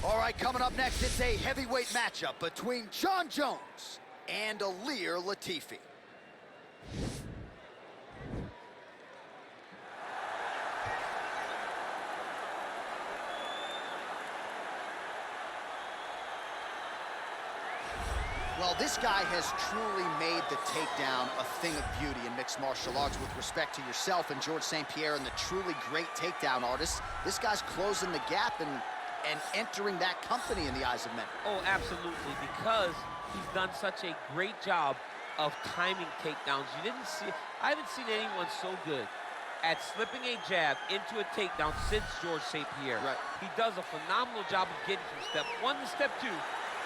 All right, coming up next, it's a heavyweight matchup between Jon Jones and Ilir Latifi. Well, this guy has truly made the takedown a thing of beauty in mixed martial arts with respect to yourself and George St. Pierre and the truly great takedown artists. This guy's closing the gap and entering that company in the eyes of men. Oh, absolutely, because he's done such a great job of timing takedowns. I haven't seen anyone so good at slipping a jab into a takedown since George St. Pierre. Right. He does a phenomenal job of getting from step one to step two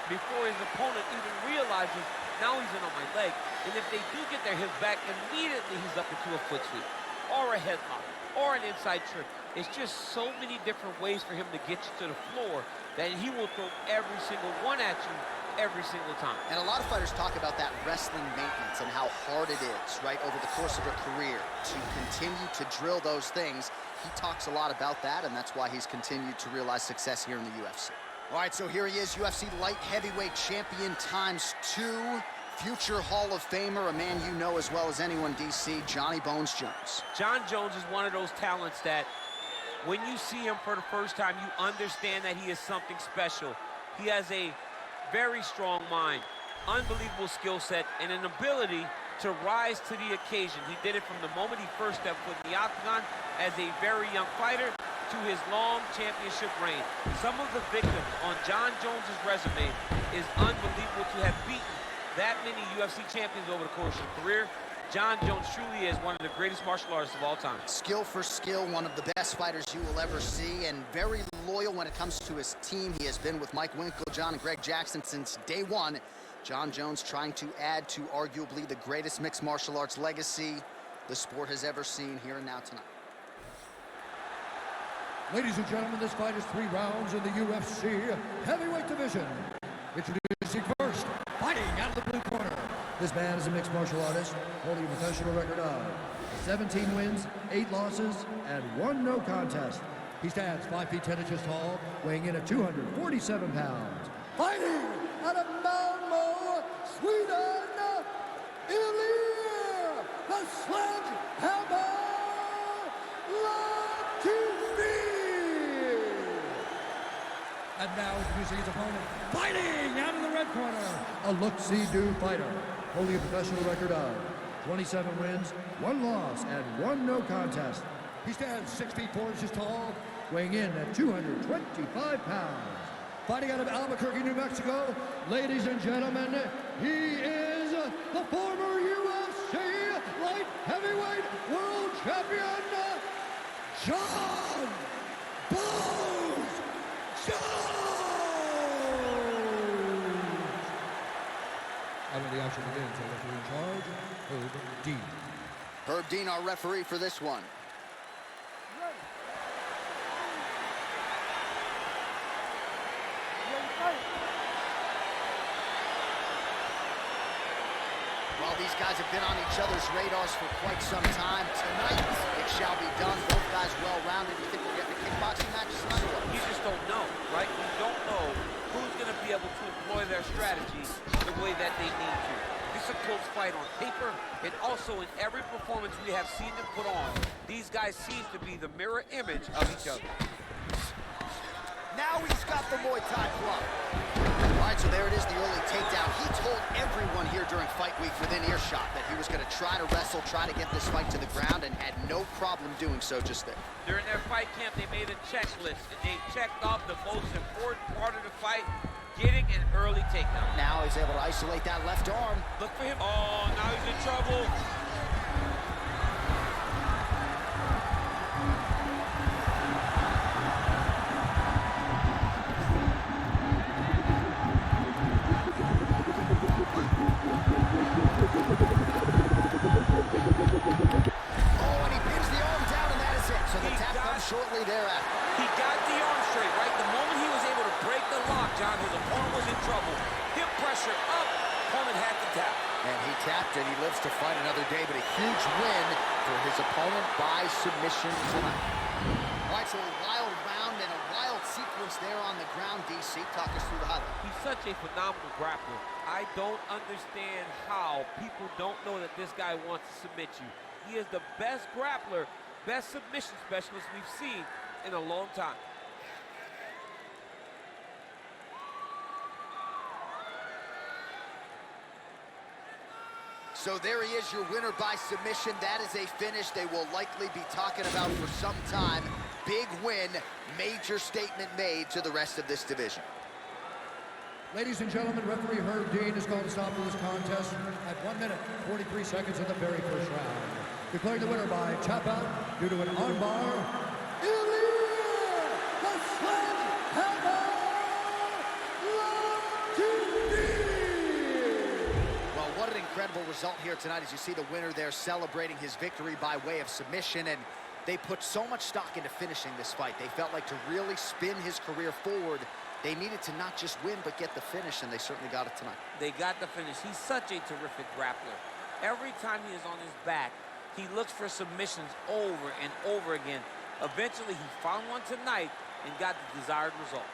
before his opponent even realizes now he's in on my leg. And if they do get their hips back, immediately he's up into a foot sweep or a headlock or an inside trick. It's just so many different ways for him to get you to the floor that he will throw every single one at you every single time. And a lot of fighters talk about that wrestling maintenance and how hard it is, right, over the course of a career to continue to drill those things. He talks a lot about that, and that's why he's continued to realize success here in the UFC. All right, so here he is, UFC light heavyweight champion ×2, future Hall of Famer, a man you know as well as anyone, DC, Johnny Bones Jones. Jon Jones is one of those talents that when you see him for the first time, you understand that he is something special. He has a very strong mind, unbelievable skill set, and an ability to rise to the occasion. He did it from the moment he first stepped foot in the octagon as a very young fighter to his long championship reign. Some of the victims on Jon Jones's resume is unbelievable to have beaten that many UFC champions over the course of his career. Jon Jones truly is one of the greatest martial artists of all time. Skill for skill, one of the best fighters you will ever see, and very loyal when it comes to his team. He has been with Mike Winkeljohn and Greg Jackson since day one. Jon Jones trying to add to arguably the greatest mixed martial arts legacy the sport has ever seen here and now tonight. Ladies and gentlemen, this fight is 3 rounds in the UFC heavyweight division. Introducing first, fighting out of the blue corner. This man is a mixed martial artist, holding a professional record of 17 wins, 8 losses, and 1 no contest. He stands 5 feet 10 inches tall, weighing in at 247 pounds. Fighting out of Malmo, Sweden, Ilir, the Sledgehammer Latifi. And now introducing his opponent, fighting out of the red corner, a look-see-do fighter, holding a professional record of 27 wins, 1 loss, and 1 no contest. He stands 6 feet 4 inches tall, weighing in at 225 pounds. Fighting out of Albuquerque, New Mexico, ladies and gentlemen, he is the former UFC light heavyweight world champion, Jon Bones Jones! And when the action begins, our referee in charge, Herb Dean. Herb Dean, our referee for this one. Well, these guys have been on each other's radars for quite some time. Tonight, it shall be done. Both guys well-rounded. You think we're getting a kickboxing match tonight? You just don't know, right? You don't know who's going to be able to employ their strategy the way that they need to. This is a close fight on paper, and also in every performance we have seen them put on, these guys seem to be the mirror image of each other. Now he's got the Muay Thai club. All right, so there it is, the early takedown. He told everyone here during fight week within earshot that he was going to try to wrestle, try to get this fight to the ground, and had no problem doing so just there. During their fight camp, they made a checklist, and they checked off the most important part of the fight, getting an early takedown. Now he's able to isolate that left arm. Look for him. Oh, now he's in trouble. Shortly thereafter. He got the arm straight, right? The moment he was able to break the lock, Jon, his opponent was in trouble. Hip pressure up, opponent had to tap. And he tapped and he lives to fight another day, but a huge win for his opponent by submission tonight. All right, so a wild round and a wild sequence there on the ground, DC. Talk us through the highlight. He's such a phenomenal grappler. I don't understand how people don't know that this guy wants to submit you. He is the best grappler, best submission specialist we've seen in a long time. So there he is, your winner by submission. That is a finish they will likely be talking about for some time. Big win, major statement made to the rest of this division. Ladies and gentlemen, referee Herb Dean has called a stop to this contest at 1 minute, 43 seconds in the very first round. Declaring the winner by tap out due to an armbar, Ilir, the sledgehammer, Latifi! Well, what an incredible result here tonight as you see the winner there celebrating his victory by way of submission. And they put so much stock into finishing this fight. They felt like to really spin his career forward, they needed to not just win, but get the finish, and they certainly got it tonight. They got the finish. He's such a terrific grappler. Every time he is on his back, he looks for submissions over and over again. Eventually, he found one tonight and got the desired result.